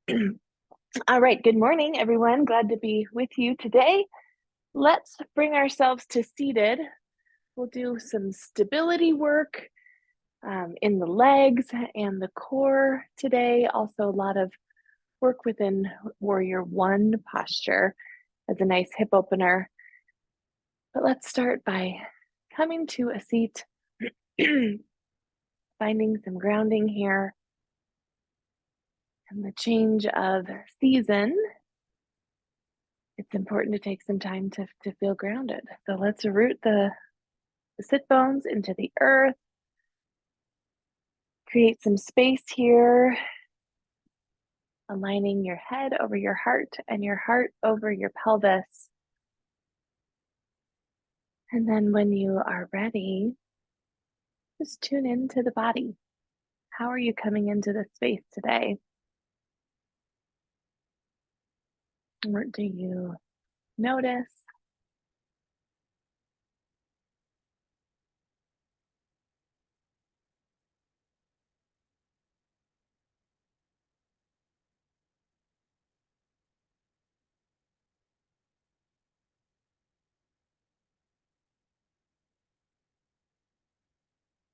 All right, good morning, everyone. Glad to be with you today. Let's bring ourselves to seated. We'll do some stability work in the legs and the core today. Also, a lot of work within Warrior One posture as a nice hip opener. But let's start by coming to a seat, finding some grounding here. And the change of season, it's important to take some time to feel grounded. So let's root the sit bones into the earth. Create some space here, aligning your head over your heart and your heart over your pelvis. And then when you are ready, just tune into the body. How are you coming into this space today? What do you notice?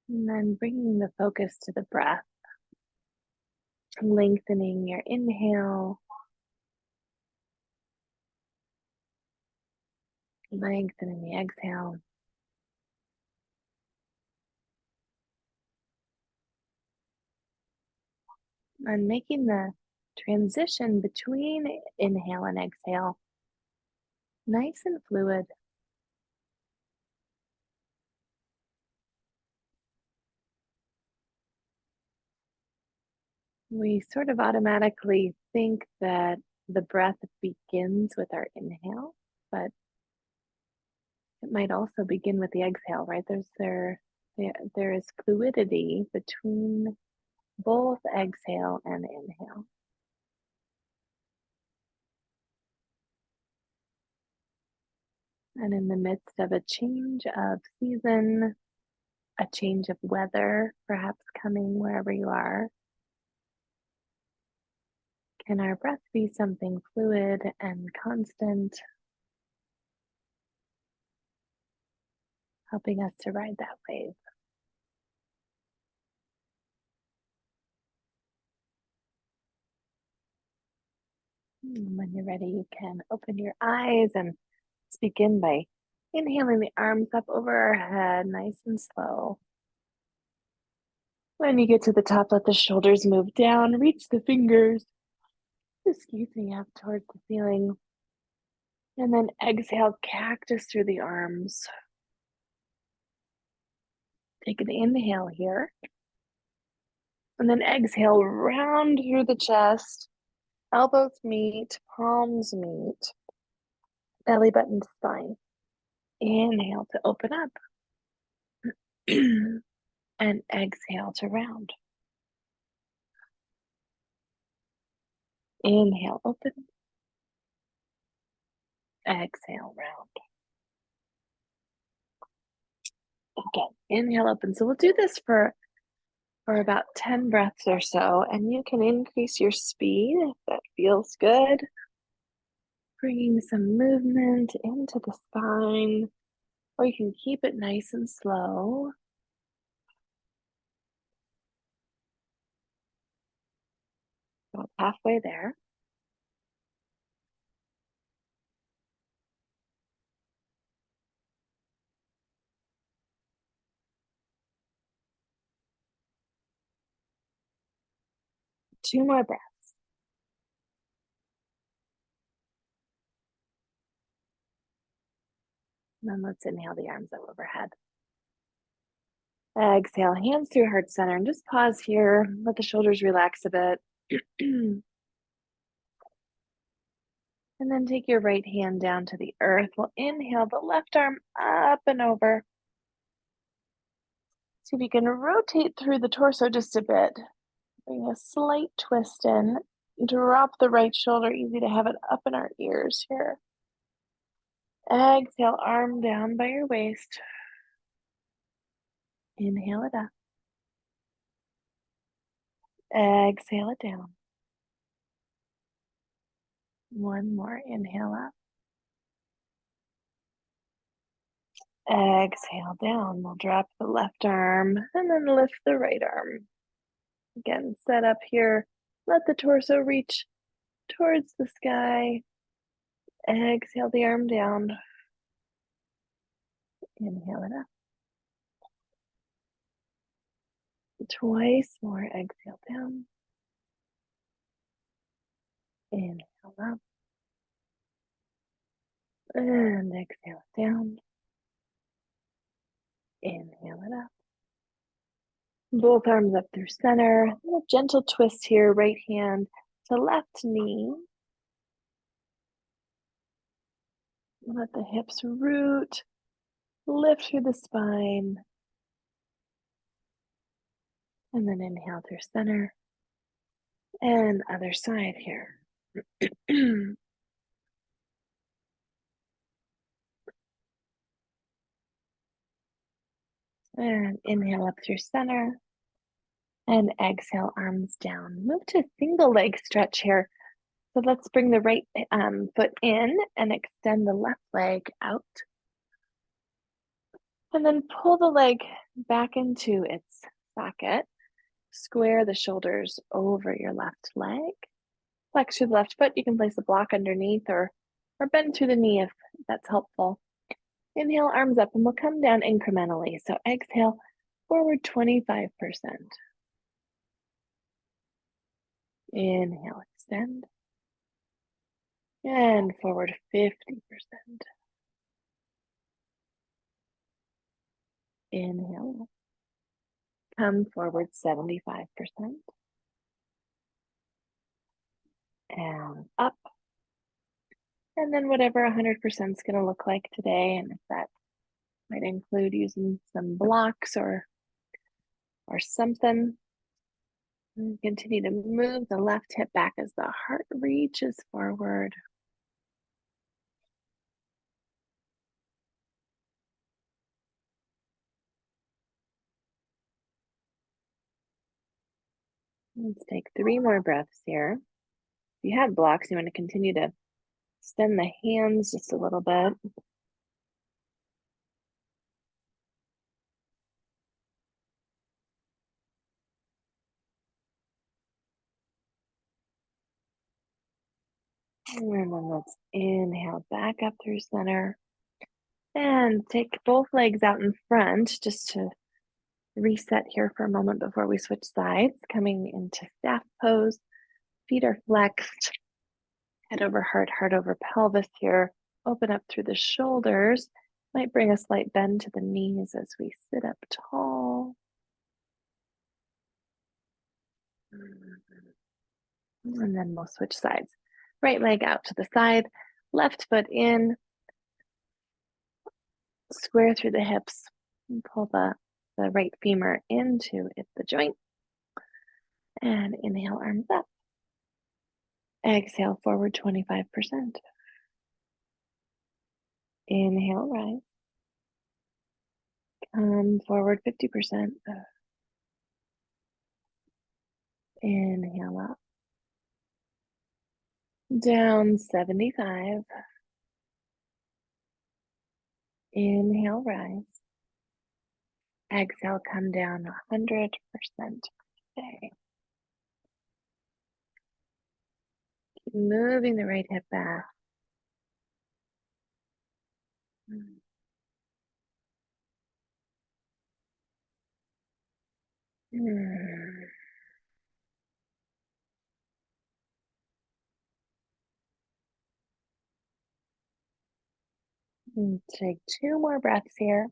And then bringing the focus to the breath, lengthening your inhale, lengthening the exhale. And making the transition between inhale and exhale nice and fluid. We sort of automatically think that the breath begins with our inhale, but it might also begin with the exhale, right? There is fluidity between both exhale and inhale. And in the midst of a change of season, a change of weather, perhaps coming wherever you are, can our breath be something fluid and constant, helping us to ride that wave? When you're ready, you can open your eyes and let's begin by inhaling the arms up over our head, nice and slow. When you get to the top, let the shoulders move down, reach the fingers, up towards the ceiling. And then exhale, cactus through the arms. Take an inhale here. And then exhale, round through the chest. Elbows meet, palms meet, belly button to spine. Inhale to open up. And exhale to round. Inhale, open. Exhale, round. Again, inhale, open. So we'll do this for about 10 breaths or so, and you can increase your speed if that feels good. Bringing some movement into the spine, or you can keep it nice and slow. About halfway there. Two more breaths. And then let's inhale the arms up overhead. Exhale, hands through heart center, and just pause here. Let the shoulders relax a bit. And then take your right hand down to the earth. We'll inhale the left arm up and over. See if you can rotate through the torso just a bit. Bring a slight twist in. Drop the right shoulder, easy to have it up in our ears here. Exhale, arm down by your waist. Inhale it up. Exhale it down. One more, inhale up. Exhale down. We'll drop the left arm and then lift the right arm. Again, set up here. Let the torso reach towards the sky. Exhale the arm down. Inhale it up. Twice more. Exhale down. Inhale up. And exhale down. Inhale it up. Both arms up through center. A gentle twist here, right hand to left knee. Let the hips root. Lift through the spine. And then inhale through center. And other side here. And inhale up through center. And exhale, arms down. Move to single leg stretch here. So let's bring the right foot in and extend the left leg out. And then pull the leg back into its socket. Square the shoulders over your left leg. Flex through the left foot. You can place a block underneath or bend through the knee if that's helpful. Inhale, arms up, and we'll come down incrementally. So exhale, forward 25%. Inhale, extend. And forward 50%. Inhale. Come forward 75%. And up. And then whatever 100% is going to look like today. And if that might include using some blocks or something. And continue to move the left hip back as the heart reaches forward. Let's take 3 more breaths here. If you had blocks, you want to continue to extend the hands just a little bit. And then let's inhale back up through center. And take both legs out in front just to reset here for a moment before we switch sides. Coming into staff pose. Feet are flexed. Head over heart, heart over pelvis here. Open up through the shoulders. Might bring a slight bend to the knees as we sit up tall. And then we'll switch sides. Right leg out to the side, left foot in. Square through the hips and pull the right femur into the joint. And inhale, arms up. Exhale, forward 25%. Inhale, rise. Come forward 50%. Inhale up. Down 75. Inhale, rise. Exhale, come down 100% today. Keep moving the right hip back. And take 2 more breaths here.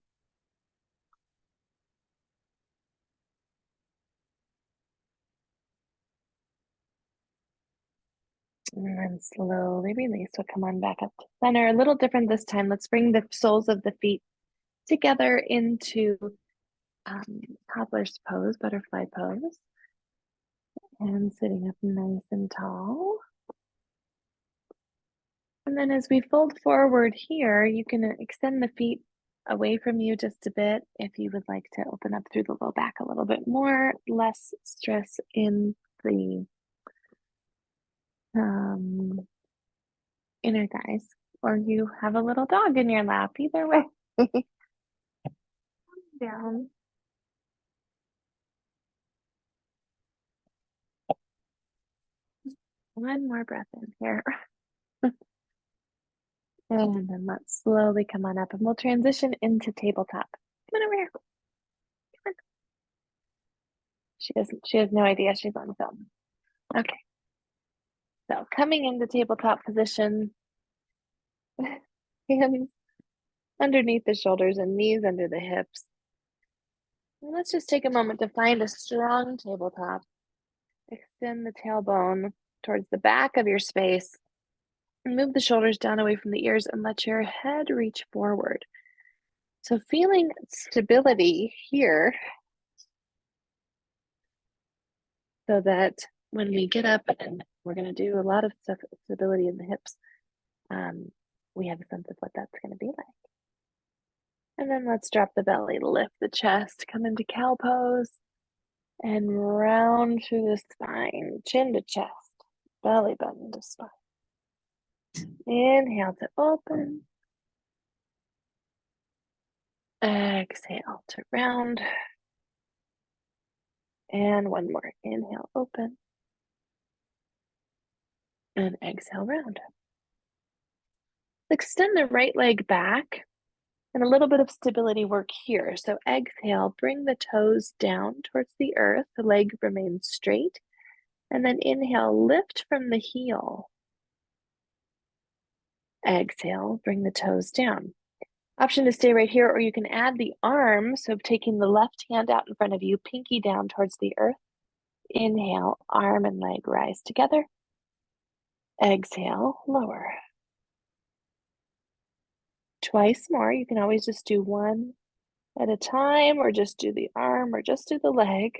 And then slowly release. We'll come on back up to center. A little different this time. Let's bring the soles of the feet together into toddler's pose, butterfly pose. And sitting up nice and tall. And then as we fold forward here, you can extend the feet away from you just a bit if you would like to open up through the low back a little bit more, less stress in the inner thighs, or you have a little dog in your lap, either way. Down. One more breath in here. And then let's slowly come on up and we'll transition into tabletop. Come on over here. Come on. She has no idea she's on film. Okay. So coming into tabletop position, hands underneath the shoulders and knees under the hips. And let's just take a moment to find a strong tabletop. Extend the tailbone towards the back of your space. And move the shoulders down away from the ears and let your head reach forward. So feeling stability here so that when we get up and we're going to do a lot of stuff, stability in the hips, we have a sense of what that's going to be like. And then let's drop the belly, lift the chest, come into cow pose, and round through the spine, chin to chest, belly button to spine. Inhale to open. Exhale to round. And one more. Inhale, open. And exhale, round. Extend the right leg back and a little bit of stability work here. So exhale, bring the toes down towards the earth. The leg remains straight. And then inhale, lift from the heel. Exhale, bring the toes down. Option to stay right here, or you can add the arm. So taking the left hand out in front of you, pinky down towards the earth. Inhale, arm and leg rise together. Exhale, lower. Twice more. You can always just do one at a time, or just do the arm, or just do the leg.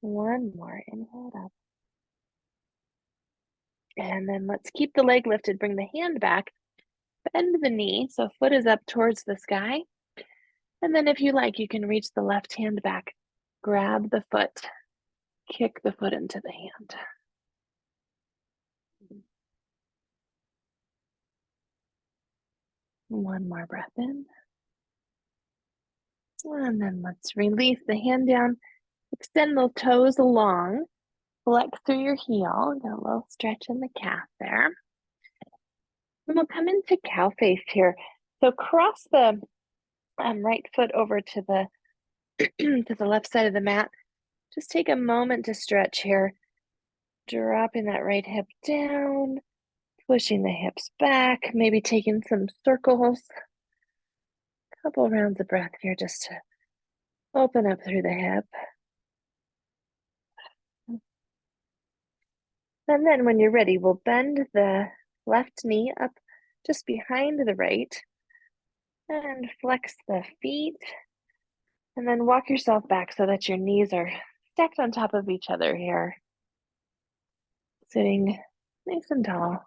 One more. Inhale it up. And then let's keep the leg lifted. Bring the hand back. Bend the knee so foot is up towards the sky. And then if you like, you can reach the left hand back. Grab the foot. Kick the foot into the hand. One more breath in. And then let's release the hand down. Extend the toes along. Flex through your heel. Get a little stretch in the calf there. And we'll come into cow face here. So cross the right foot over to the to the left side of the mat. Just take a moment to stretch here. Dropping that right hip down, pushing the hips back, maybe taking some circles. A couple rounds of breath here just to open up through the hip. And then when you're ready, we'll bend the left knee up just behind the right and flex the feet. And then walk yourself back so that your knees are stacked on top of each other here. Sitting nice and tall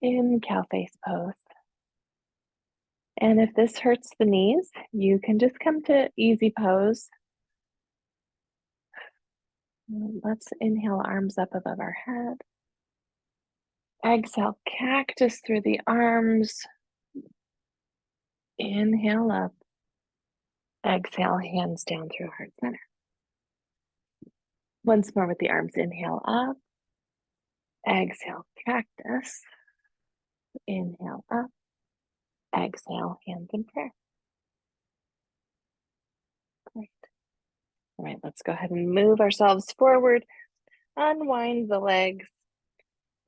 in cow face pose. And if this hurts the knees, you can just come to easy pose. Let's inhale, arms up above our head. Exhale, cactus through the arms. Inhale up. Exhale, hands down through heart center. Once more with the arms. Inhale up. Exhale, cactus. Inhale up. Exhale, hands in prayer. Great. All right, let's go ahead and move ourselves forward. Unwind the legs.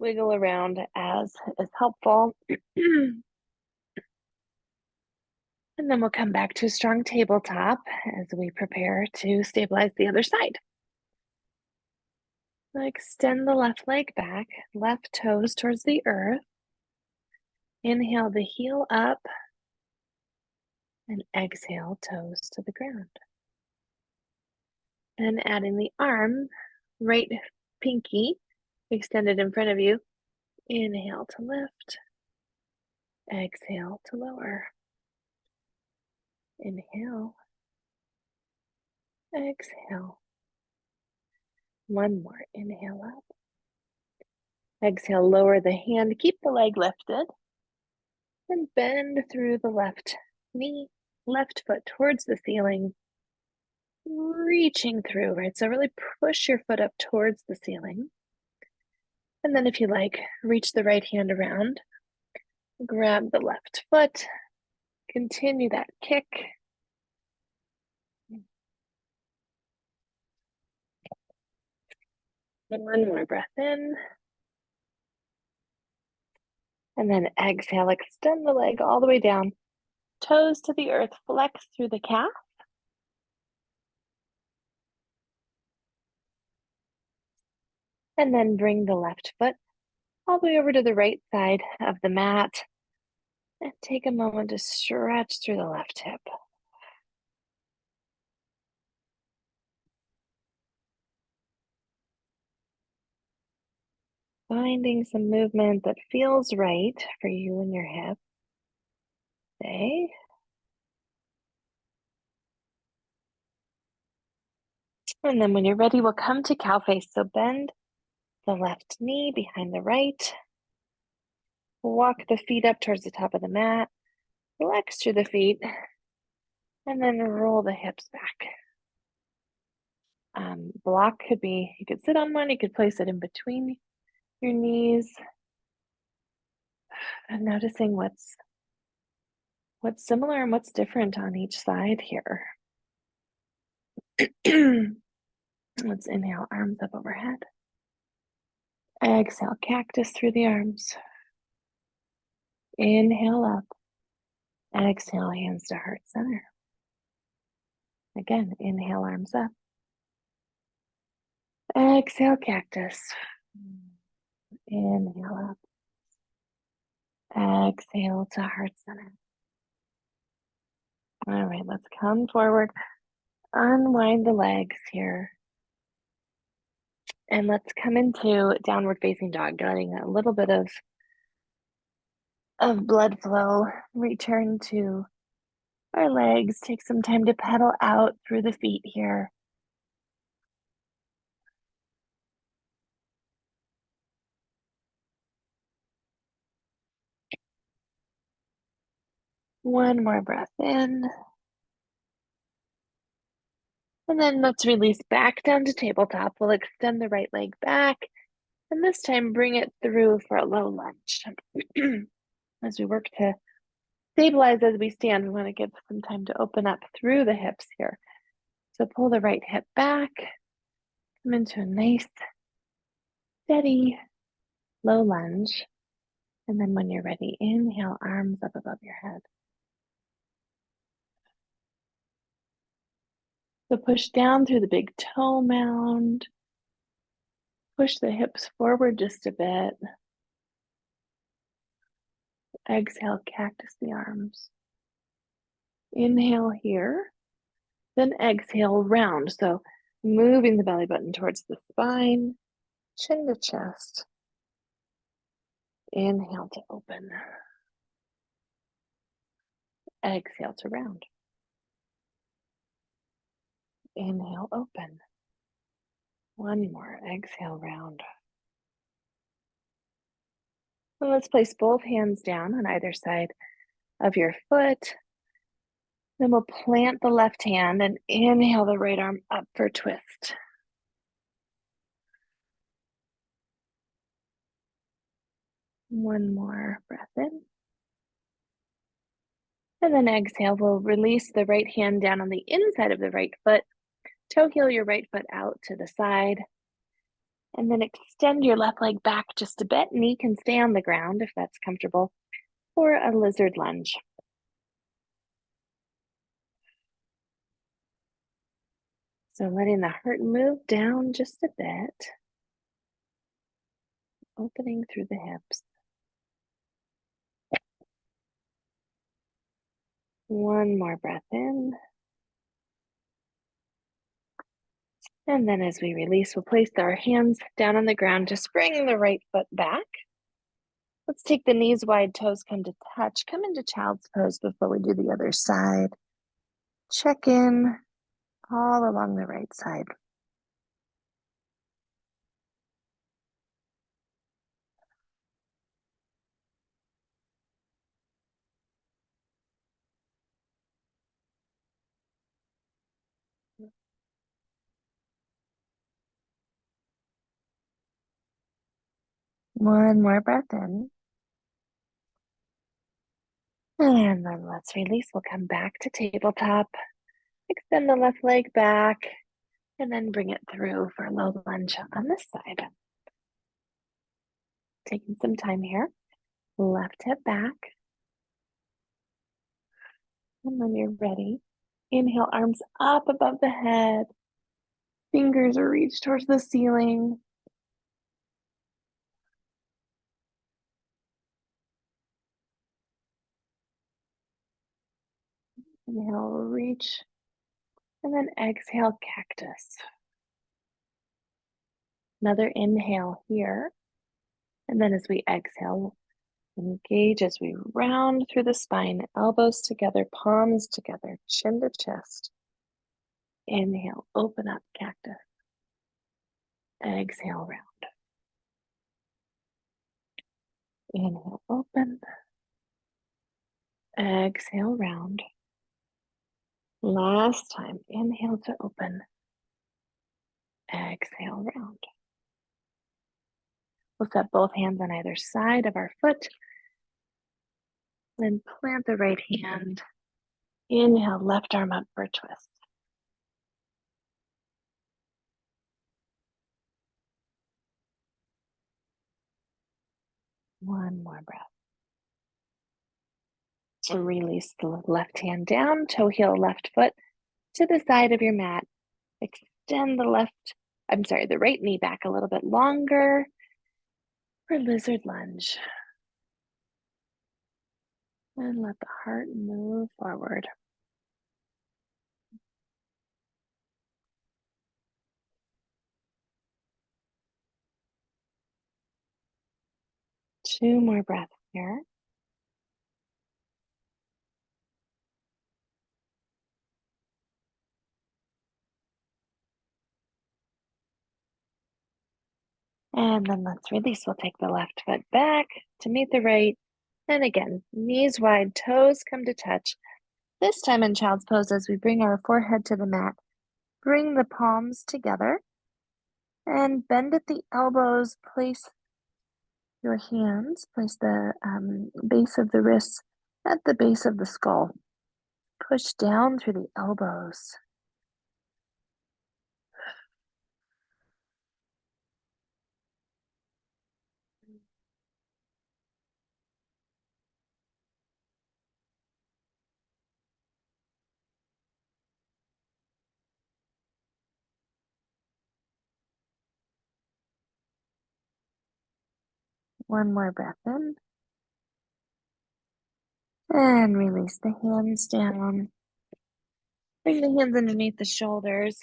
Wiggle around as is helpful. And then we'll come back to a strong tabletop as we prepare to stabilize the other side. Extend the left leg back, left toes towards the earth. Inhale the heel up and exhale toes to the ground. And adding the arm, right pinky extended in front of you. Inhale to lift, exhale to lower. Inhale, exhale. One more, inhale up. Exhale, lower the hand, keep the leg lifted, and bend through the left knee, left foot towards the ceiling, reaching through, right? So really push your foot up towards the ceiling. And then if you like, reach the right hand around, grab the left foot, continue that kick. One more breath in. And then exhale, extend the leg all the way down. Toes to the earth, flex through the calf. And then bring the left foot all the way over to the right side of the mat. And take a moment to stretch through the left hip. Finding some movement that feels right for you and your hip. Okay. And then when you're ready, we'll come to cow face. So bend the left knee behind the right. Walk the feet up towards the top of the mat. Flex through the feet. And then roll the hips back. Block could be, you could sit on one, you could place it in between your knees. And noticing what's similar and what's different on each side here. Let's inhale, arms up overhead. Exhale, cactus through the arms. Inhale up. Exhale, hands to heart center. Again, inhale, arms up. Exhale, cactus. Inhale up. Exhale to heart center. All right, let's come forward. Unwind the legs here. And let's come into downward facing dog, getting a little bit of blood flow. Return to our legs. Take some time to pedal out through the feet here. One more breath in. And then let's release back down to tabletop. We'll extend the right leg back. And this time bring it through for a low lunge. As we work to stabilize as we stand, we want to give some time to open up through the hips here. So pull the right hip back. Come into a nice, steady, low lunge. And then when you're ready, inhale, arms up above your head. So push down through the big toe mound. Push the hips forward just a bit. Exhale, cactus the arms. Inhale here. Then exhale, round. So moving the belly button towards the spine, chin to chest. Inhale to open. Exhale to round. Inhale, open. One more. Exhale, round. And let's place both hands down on either side of your foot. Then we'll plant the left hand and inhale the right arm up for twist. One more breath in. And then exhale, we'll release the right hand down on the inside of the right foot. Toe heel your right foot out to the side. And then extend your left leg back just a bit. Knee can stay on the ground if that's comfortable, or a lizard lunge. So letting the heart move down just a bit. Opening through the hips. One more breath in. And then as we release, we'll place our hands down on the ground, just bringing the right foot back. Let's take the knees wide, toes come to touch. Come into child's pose before we do the other side. Check in all along the right side. One more breath in. And then let's release. We'll come back to tabletop. Extend the left leg back and then bring it through for a low lunge on this side. Taking some time here. Left hip back. And when you're ready, inhale, arms up above the head. Fingers are reached towards the ceiling. Inhale, reach. And then exhale, cactus. Another inhale here. And then as we exhale, engage as we round through the spine, elbows together, palms together, chin to chest. Inhale, open up, cactus. Exhale, round. Inhale, open. Exhale, round. Last time, inhale to open. Exhale, round. We'll set both hands on either side of our foot. Then plant the right hand. Inhale, left arm up for a twist. One more breath. Release the left hand down, toe heel left foot to the side of your mat. Extend the right knee back a little bit longer for lizard lunge. And let the heart move forward. Two more breaths here. And then let's release. We'll take the left foot back to meet the right. And again, knees wide, toes come to touch. This time in child's pose, as we bring our forehead to the mat, bring the palms together and bend at the elbows. Place your hands, place the base of the wrists at the base of the skull. Push down through the elbows. One more breath in. And release the hands down. Bring the hands underneath the shoulders.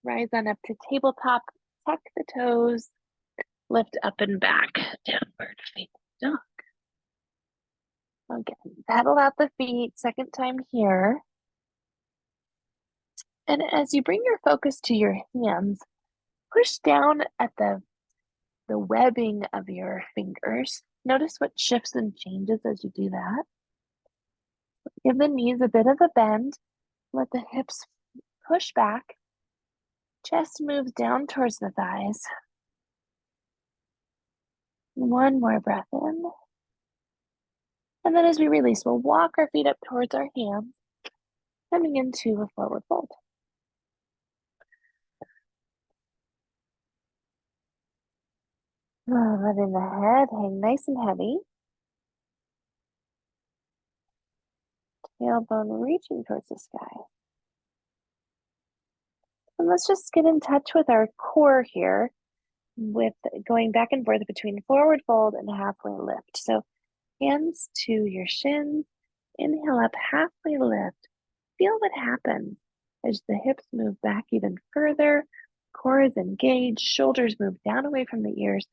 Rise on up to tabletop. Tuck the toes. Lift up and back. Downward facing dog. Again, paddle out the feet. Second time here. And as you bring your focus to your hands, push down at the webbing of your fingers. Notice what shifts and changes as you do that. Give the knees a bit of a bend. Let the hips push back. Chest moves down towards the thighs. One more breath in. And then as we release, we'll walk our feet up towards our hands, coming into a forward fold. Letting the head hang nice and heavy. Tailbone reaching towards the sky. And let's just get in touch with our core here, with going back and forth between forward fold and halfway lift. So hands to your shins, inhale up, halfway lift. Feel what happens as the hips move back even further, core is engaged, shoulders move down away from the ears,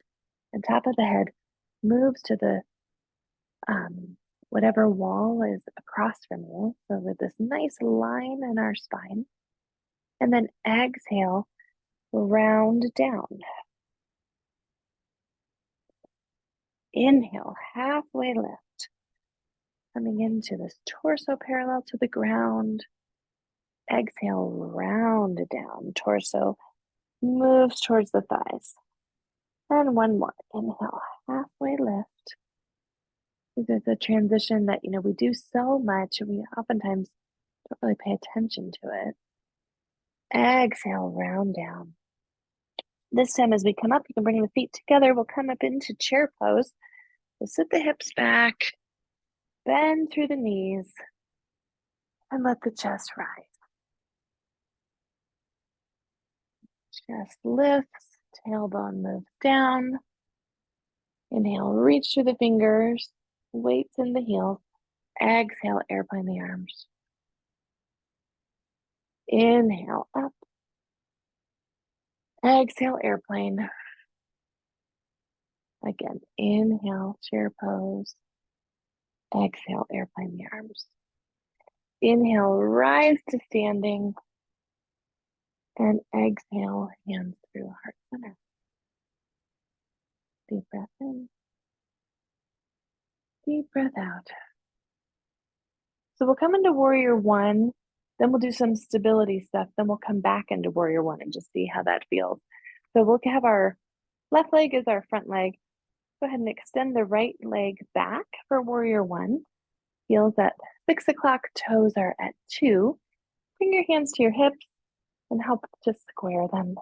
and top of the head moves to the whatever wall is across from you. So with this nice line in our spine. And then exhale, round down. Inhale, halfway lift. Coming into this torso parallel to the ground. exhale, round down. Torso moves towards the thighs. And one more. Inhale, halfway lift. This is a transition that, we do so much, and we oftentimes don't really pay attention to it. Exhale, round down. This time as we come up, you can bring the feet together. We'll come up into chair pose. We'll sit the hips back, bend through the knees, and let the chest rise. Chest lifts, tailbone moves down. Inhale, reach through the fingers, weights in the heels. Exhale, airplane the arms. Inhale, up. Exhale, airplane. Again, inhale, chair pose. Exhale, airplane the arms. Inhale, rise to standing. And exhale, hands through heart center. Deep breath in. Deep breath out. So we'll come into warrior one, then we'll do some stability stuff, then we'll come back into warrior one and just see how that feels. So we'll have our left leg as our front leg. Go ahead and extend the right leg back for warrior one. Heels at 6 o'clock, toes are at 2. Bring your hands to your hips and help to square them.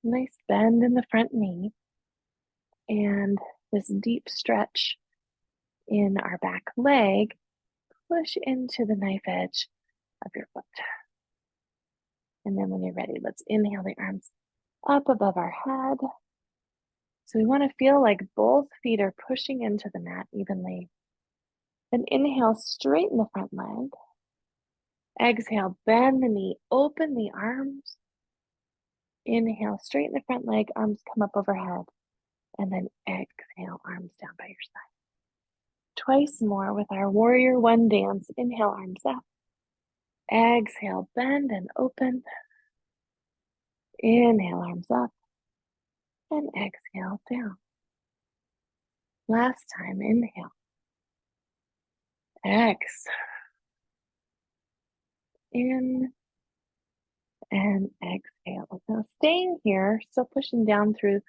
Nice bend in the front knee. And this deep stretch in our back leg. Push into the knife edge of your foot. And then when you're ready, let's inhale the arms up above our head. So we want to feel like both feet are pushing into the mat evenly. Then inhale, straighten the front leg. Exhale, bend the knee, open the arms. Inhale, straighten the front leg, arms come up overhead. And then exhale, arms down by your side. Twice more with our warrior one dance. Inhale, arms up. Exhale, bend and open. Inhale, arms up. And exhale, down. Last time, inhale. Exhale. In and exhale. Now staying here, still pushing down through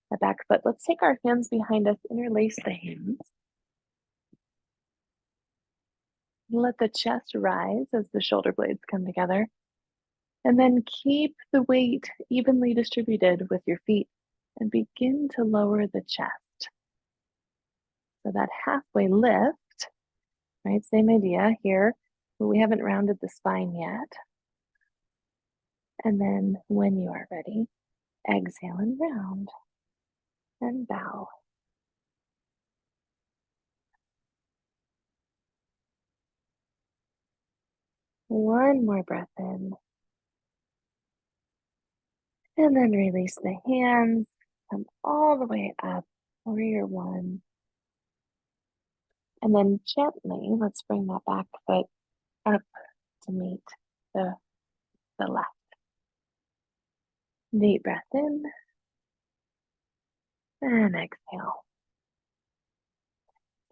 the back foot. Let's take our hands behind us, interlace the hands. Let the chest rise as the shoulder blades come together. And then keep the weight evenly distributed with your feet and begin to lower the chest. So that halfway lift, right? Same idea here, but we haven't rounded the spine yet. And then when you are ready, exhale and round and bow. One more breath in. And then release the hands, come all the way up, warrior one. And then gently, let's bring that back foot up to meet the left. Deep breath in and exhale.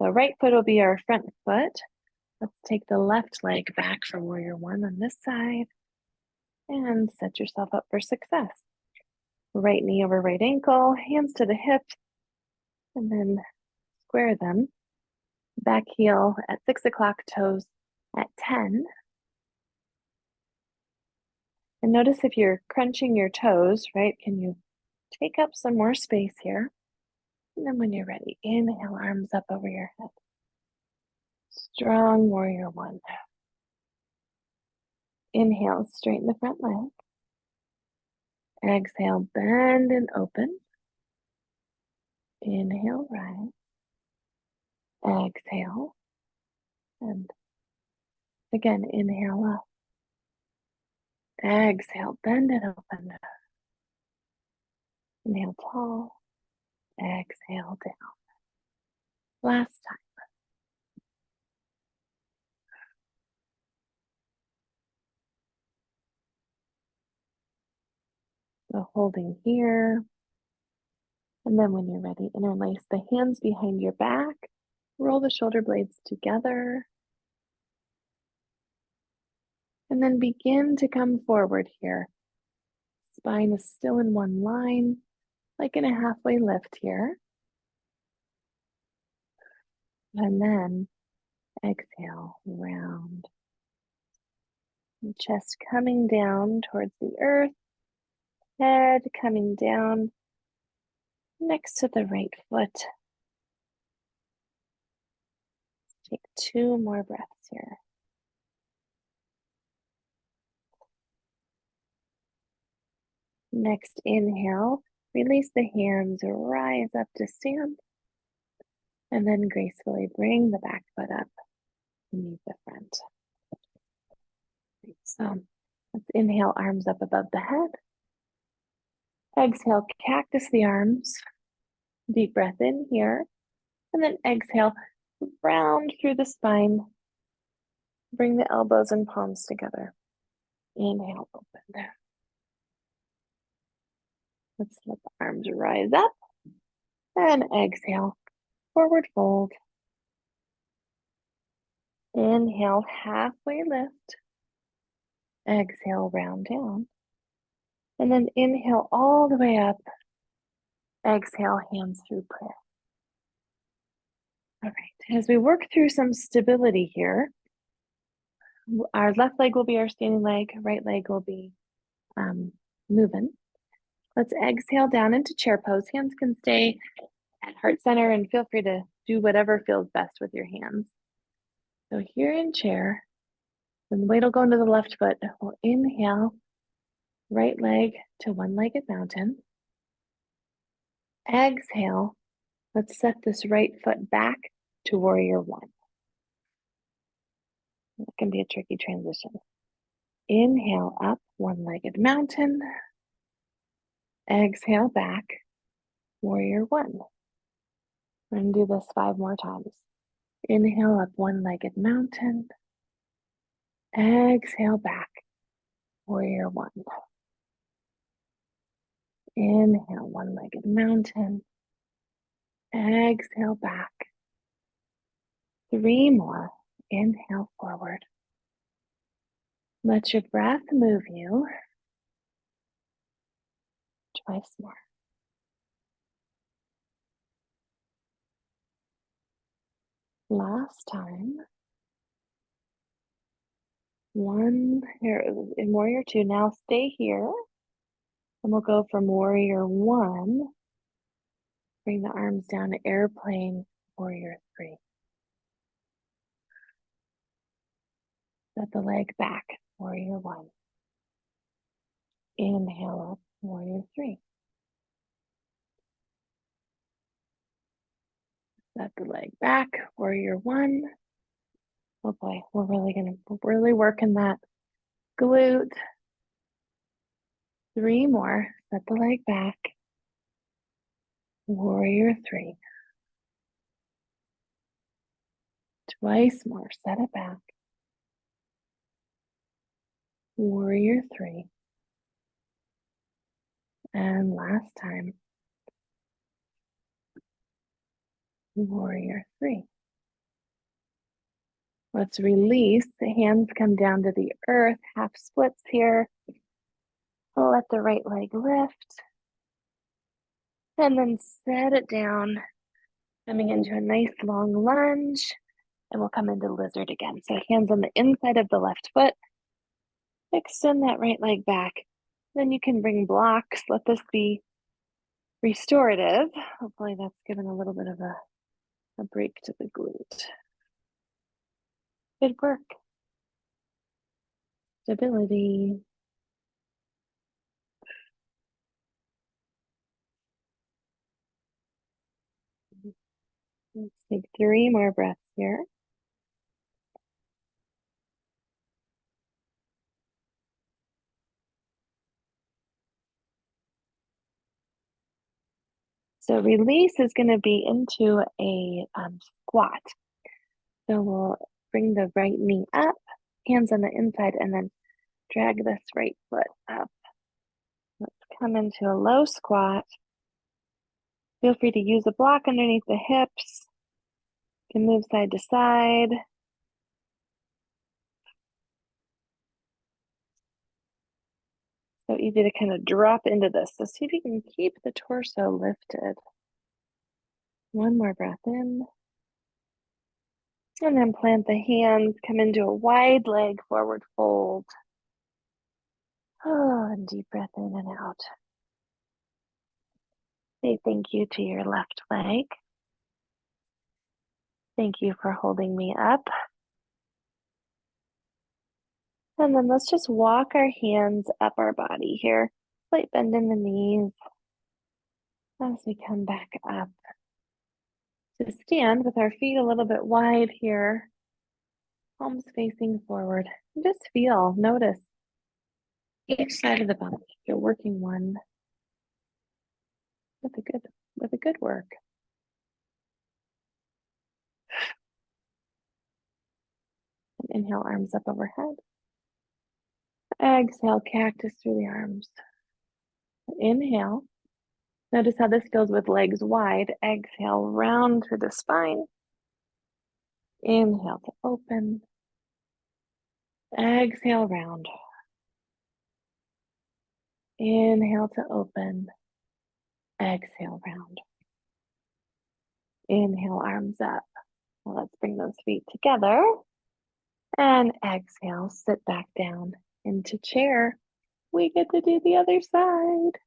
So right foot will be our front foot. Let's take the left leg back for warrior one on this side and set yourself up for success. Right knee over right ankle, hands to the hips, and then square them. Back heel at 6 o'clock, toes at 10. And notice if you're crunching your toes, right? Can you take up some more space here? And then when you're ready, inhale, arms up over your head. Strong warrior one. Inhale, straighten the front leg. Exhale, bend and open. Inhale, rise. Exhale. And again, inhale up. Exhale, bend and open. Inhale tall. Exhale down. Last time. So holding here. And then when you're ready, interlace the hands behind your back. Roll the shoulder blades together. And then begin to come forward here. Spine is still in one line, like in a halfway lift here. And then exhale, round. And chest coming down towards the earth, head coming down next to the right foot. Take 2 more breaths here. Next inhale, release the hands, rise up to stand, and then gracefully bring the back foot up to meet the front. So let's inhale, arms up above the head. Exhale, cactus the arms. Deep breath in here, and then exhale, round through the spine. Bring the elbows and palms together. Inhale, open. Let's let the arms rise up. And exhale, forward fold. Inhale, halfway lift. Exhale, round down. And then inhale all the way up. Exhale, hands through prayer. All right, as we work through some stability here, our left leg will be our standing leg, right leg will be moving. Let's exhale down into chair pose. Hands can stay at heart center and feel free to do whatever feels best with your hands. So here in chair, then the weight will go into the left foot. We'll inhale, right leg to one-legged mountain. Exhale, let's set this right foot back to warrior one. That can be a tricky transition. Inhale up, one-legged mountain. Exhale back, warrior one. We're going to do this 5 more times. Inhale up, one-legged mountain. Exhale back, warrior one. Inhale, one-legged mountain. Exhale back. 3 more. Inhale forward. Let your breath move you. Twice more. Last time. One here in warrior two. Now stay here. And we'll go from warrior one. Bring the arms down to airplane, warrior three. Set the leg back, warrior one. Inhale up, warrior three. Set the leg back, warrior one. Oh boy, we're really working that glute. 3 more. Set the leg back. Warrior three. Twice more. Set it back. Warrior three. And last time. Warrior three. Let's release. The hands come down to the earth. Half splits here. Let the right leg lift. And then set it down. Coming into a nice long lunge. And we'll come into lizard again. So hands on the inside of the left foot. Extend that right leg back. Then you can bring blocks. Let this be restorative. Hopefully that's given a little bit of a break to the glute. Good work. Stability. Let's take 3 more breaths here. So release is going to be into a squat. So we'll bring the right knee up, hands on the inside, and then drag this right foot up. Let's come into a low squat. Feel free to use a block underneath the hips. You can move side to side. So easy to kind of drop into this. So see if you can keep the torso lifted. One more breath in. And then plant the hands, come into a wide leg forward fold. Oh, and deep breath in and out. Say thank you to your left leg. Thank you for holding me up. And then let's just walk our hands up our body here. Slight bend in the knees as we come back up. To stand with our feet a little bit wide here, palms facing forward. And just feel, notice each side of the body. You're working one with a good work. And inhale, arms up overhead. Exhale, cactus through the arms. Inhale. Notice how this feels with legs wide. Exhale, round through the spine. Inhale to open. Exhale, round. Inhale to open. Exhale, round. Inhale, arms up. Now let's bring those feet together. And exhale, sit back down into chair. We get to do the other side.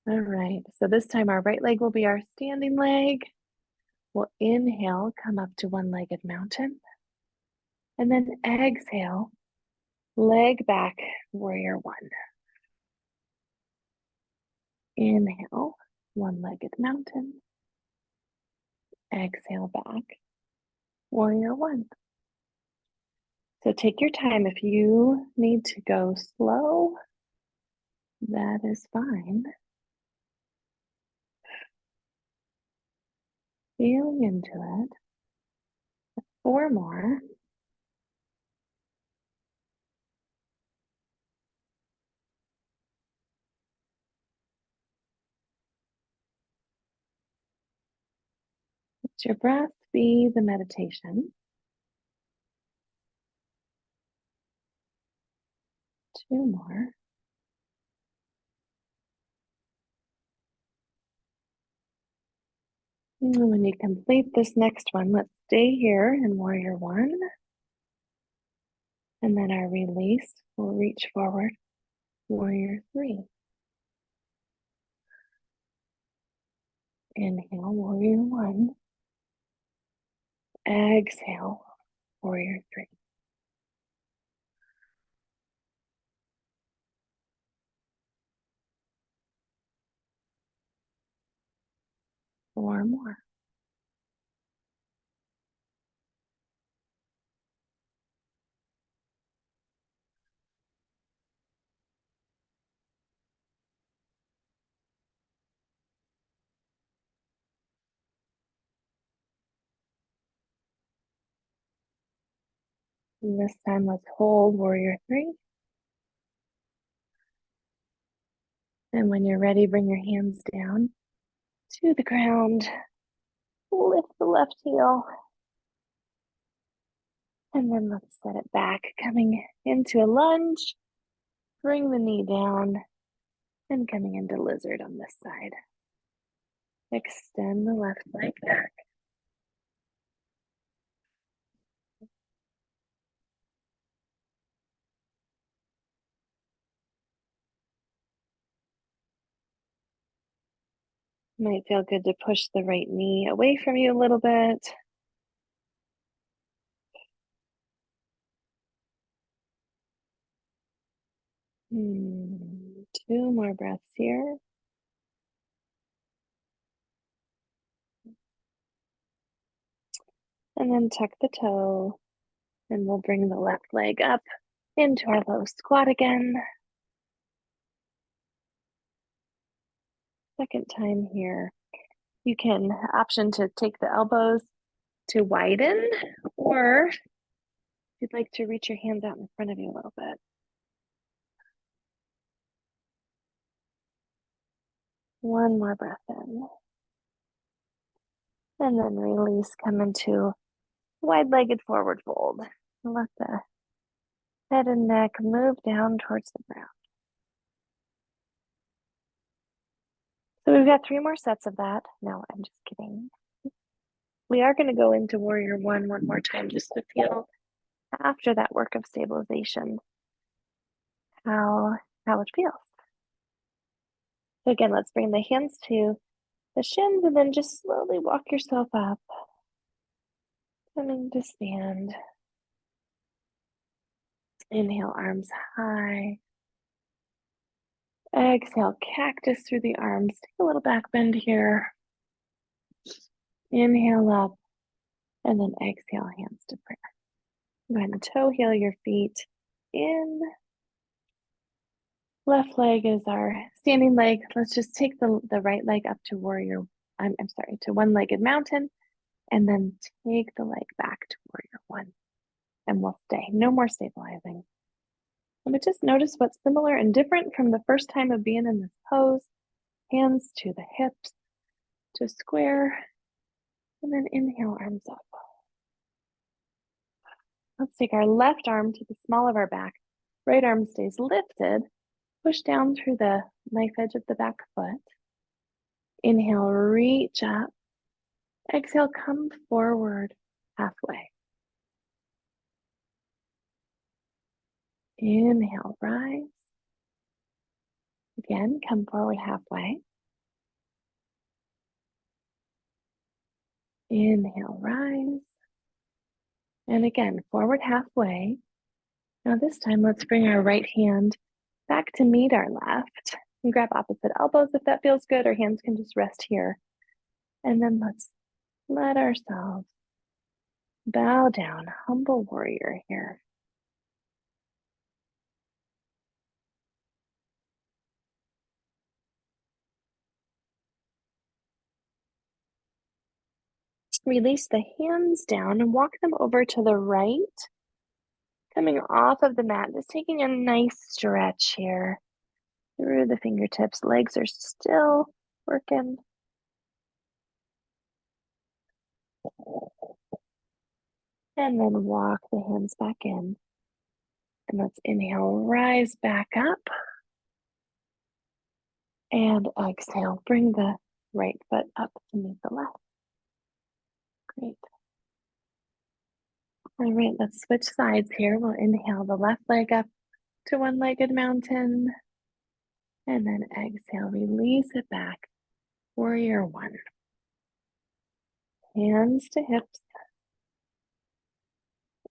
All right, so this time our right leg will be our standing leg. We'll inhale, come up to one-legged mountain. And then exhale, leg back, warrior one. Inhale, one-legged mountain. Exhale back, warrior one. So take your time. If you need to go slow, that is fine. Feeling into it. 4 more. Let your breath be the meditation. 2 more. And when you complete this next one, let's stay here in warrior one. And then our release will reach forward, warrior three. Inhale, warrior one. Exhale, warrior three. Four more. And this time, let's hold warrior three. And when you're ready, bring your hands down to the ground. Lift the left heel. And then let's set it back, coming into a lunge. Bring the knee down and coming into lizard on this side. Extend the left leg back. Might feel good to push the right knee away from you a little bit. Two more breaths here. And then tuck the toe. And we'll bring the left leg up into our low squat again. Second time here. You can option to take the elbows to widen, or if you'd like to reach your hands out in front of you a little bit. One more breath in. And then release, come into wide-legged forward fold. Let the head and neck move down towards the ground. So we've got 3 more sets of that. No, I'm just kidding. We are going to go into Warrior One more time just to feel after that work of stabilization how it feels. So again, let's bring the hands to the shins and then just slowly walk yourself up, coming to stand. Inhale, arms high. Exhale, cactus through the arms. Take a little back bend here. Inhale up, and then exhale, hands to prayer. Go ahead and toe heel your feet in. Left leg is our standing leg. Let's just take the right leg up to to one-legged mountain, and then take the leg back to Warrior One. And we'll stay. No more stabilizing. But just notice what's similar and different from the first time of being in this pose. Hands to the hips, to square, and then inhale, arms up. Let's take our left arm to the small of our back. Right arm stays lifted. Push down through the knife edge of the back foot. Inhale, reach up. Exhale, come forward halfway. Inhale, rise. Again, come forward halfway. Inhale, rise. And again, forward halfway. Now this time, let's bring our right hand back to meet our left. And grab opposite elbows if that feels good, or hands can just rest here. And then let's let ourselves bow down, humble warrior here. Release the hands down and walk them over to the right. Coming off of the mat, just taking a nice stretch here through the fingertips. Legs are still working. And then walk the hands back in. And let's inhale, rise back up. And exhale, bring the right foot up to meet the left. Great. All right, let's switch sides here. We'll inhale the left leg up to one-legged mountain. And then exhale, release it back. Warrior One. Hands to hips.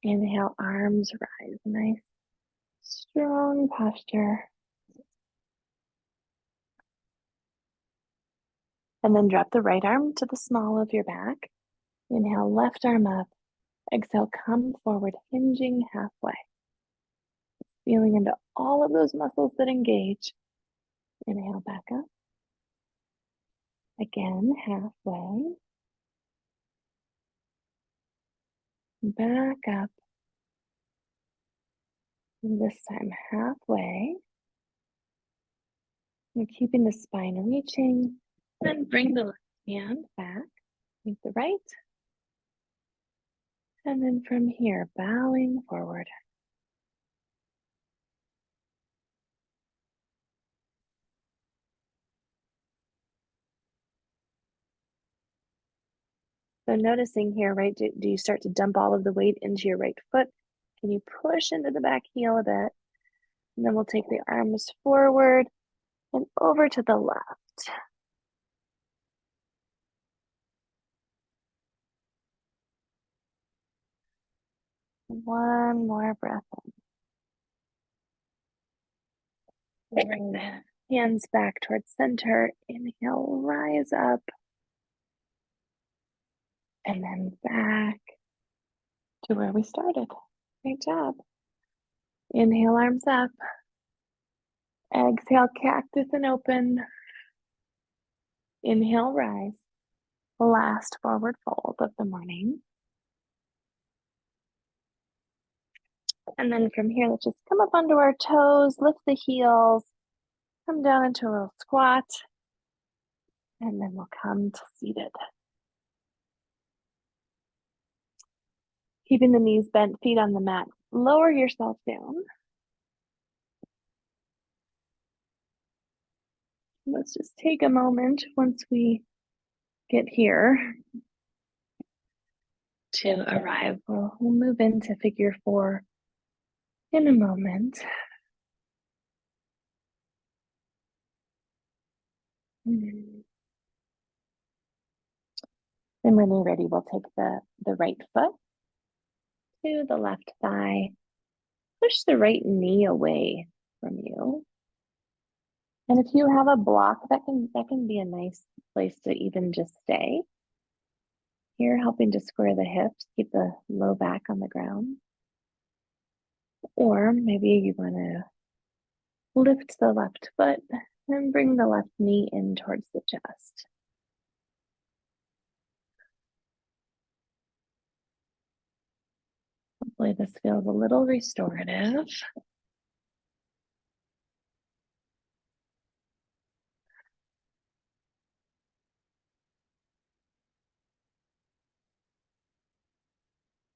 Inhale, arms rise. Nice, strong posture. And then drop the right arm to the small of your back. Inhale, left arm up. Exhale, come forward, hinging halfway. Feeling into all of those muscles that engage. Inhale, back up. Again, halfway. Back up. This time, halfway. You're keeping the spine reaching. Then bring the left hand back. Meet the right. And then from here, bowing forward. So noticing here, right, do you start to dump all of the weight into your right foot? Can you push into the back heel a bit? And then we'll take the arms forward and over to the left. One more breath in. Bring the hands back towards center. Inhale, rise up. And then back to where we started. Great job. Inhale, arms up. Exhale, cactus and open. Inhale, rise. Last forward fold of the morning. And then from here, let's just come up onto our toes, lift the heels, come down into a little squat, and then we'll come to seated. Keeping the knees bent, feet on the mat. Lower yourself down. Let's just take a moment once we get here to arrive. We'll move into figure 4 in a moment. And when you're ready, we'll take the right foot to the left thigh. Push the right knee away from you. And if you have a block, that can be a nice place to even just stay. Here, helping to square the hips, keep the low back on the ground. Or maybe you want to lift the left foot and bring the left knee in towards the chest. Hopefully this feels a little restorative.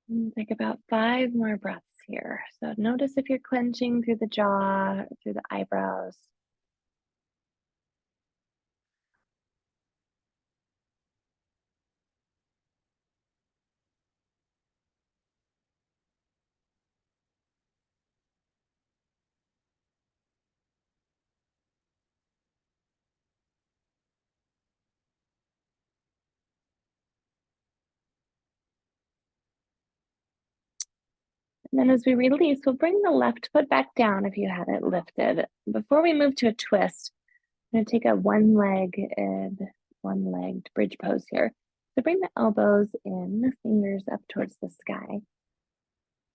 And take about 5 more breaths here. So notice if you're clenching through the jaw, through the eyebrows. And then as we release, we'll bring the left foot back down if you had it lifted. Before we move to a twist, I'm going to take a one-legged bridge pose here. So bring the elbows in, fingers up towards the sky.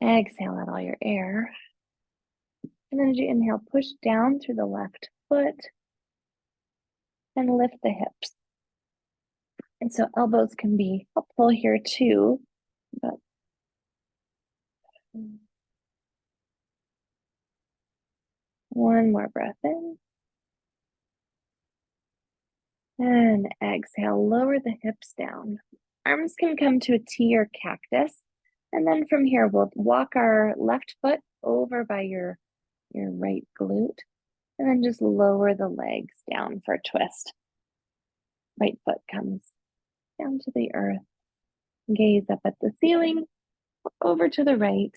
Exhale out all your air. And then as you inhale, push down through the left foot and lift the hips. And so elbows can be helpful here too. But one more breath in. And exhale, lower the hips down. Arms can come to a T or cactus. And then from here, we'll walk our left foot over by your right glute. And then just lower the legs down for a twist. Right foot comes down to the earth. Gaze up at the ceiling, over to the right.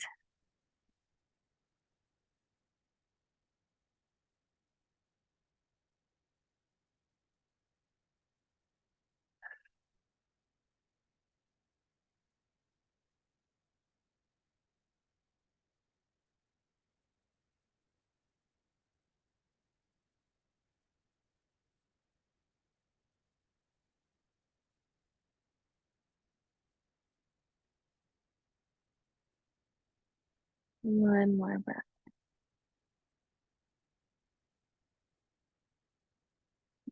One more breath.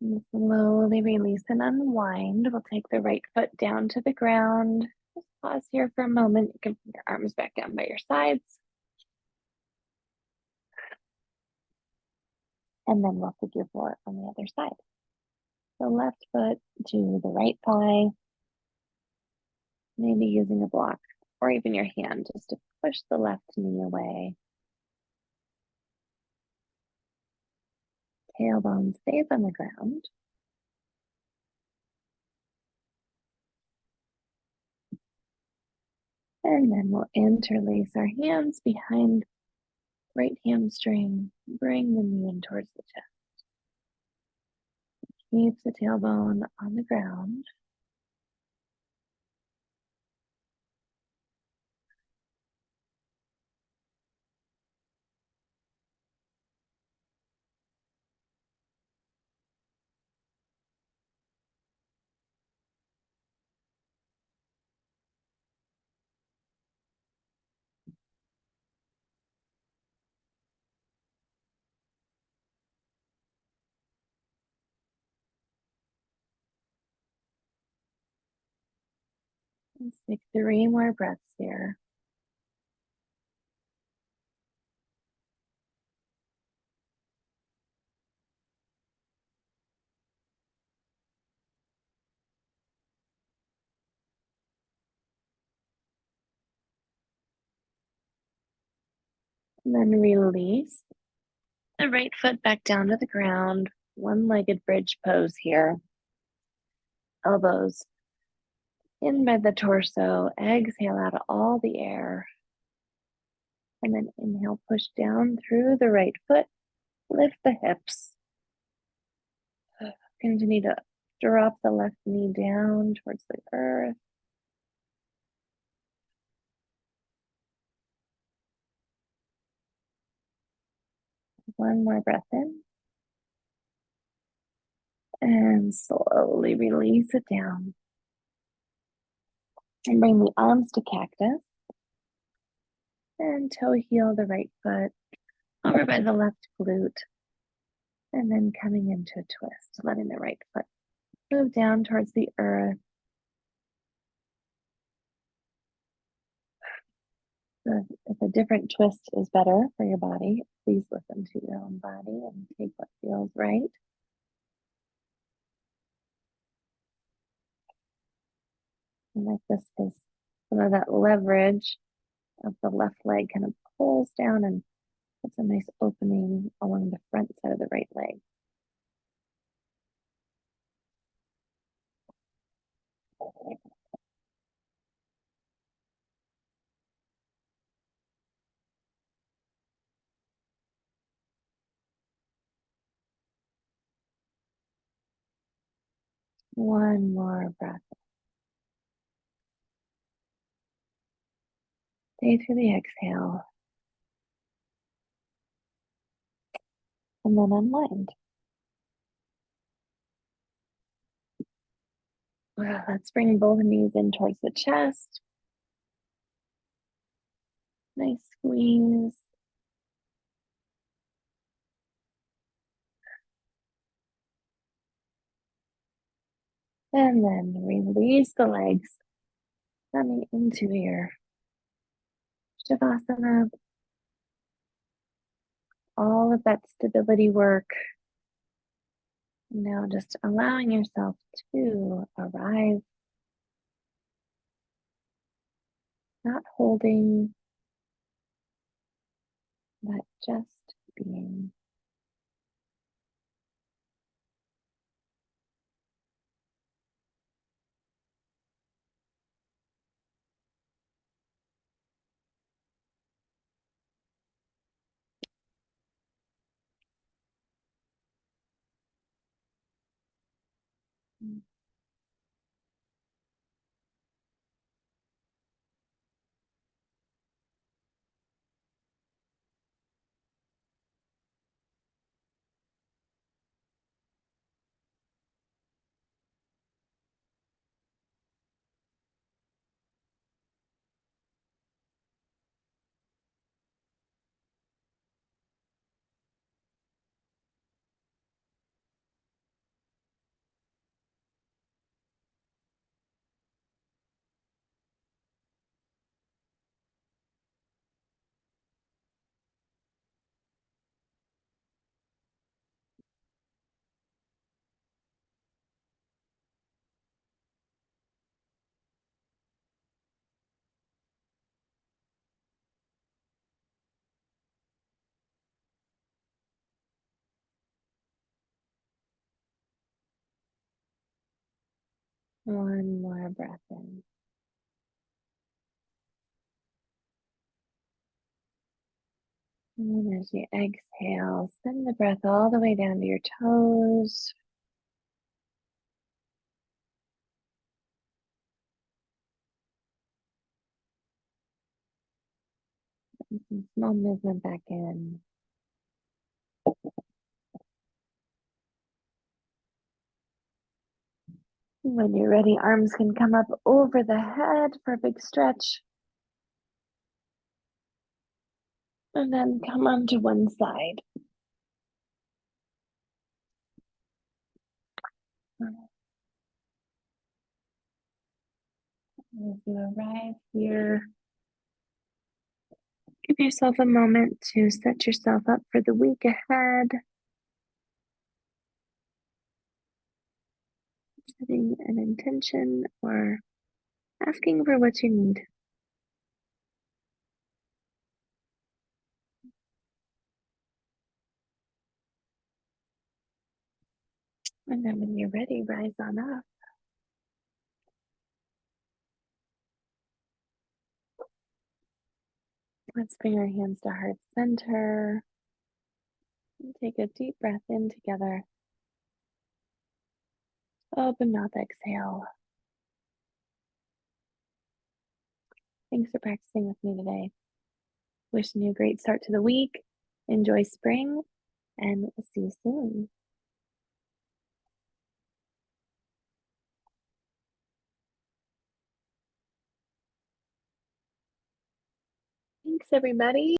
And slowly release and unwind. We'll take the right foot down to the ground. Just pause here for a moment. You can put your arms back down by your sides. And then we'll figure 4 on the other side. The left foot to the right thigh. Maybe using a block or even your hand just to push the left knee away. Tailbone stays on the ground. And then we'll interlace our hands behind right hamstring. Bring the knee in towards the chest. Keep the tailbone on the ground. Let's take 3 more breaths here. And then release the right foot back down to the ground. one-legged bridge pose here. Elbows in by the torso, exhale out all the air. And then inhale, push down through the right foot, lift the hips. Continue to drop the left knee down towards the earth. One more breath in. And slowly release it down. And bring the arms to cactus. And toe heel the right foot over by the left glute. And then coming into a twist, letting the right foot move down towards the earth. So if a different twist is better for your body, please listen to your own body and take what feels right. And like this, because some of that leverage of the left leg kind of pulls down and puts a nice opening along the front side of the right leg. One more breath. Stay through the exhale. And then unwind. Let's bring both knees in towards the chest. Nice squeeze. And then release the legs, coming into your Shavasana. All of that stability work. Now just allowing yourself to arrive, not holding, but just being. One more breath in. And as you exhale, send the breath all the way down to your toes. And some small movement back in. When you're ready, arms can come up over the head for a big stretch. And then come onto one side. As you arrive here, give yourself a moment to set yourself up for the week ahead. Setting an intention or asking for what you need. And then when you're ready, rise on up. Let's bring our hands to heart center. And take a deep breath in together. Open mouth, exhale. Thanks for practicing with me today. Wishing you a great start to the week. Enjoy spring, and we'll see you soon. Thanks, everybody.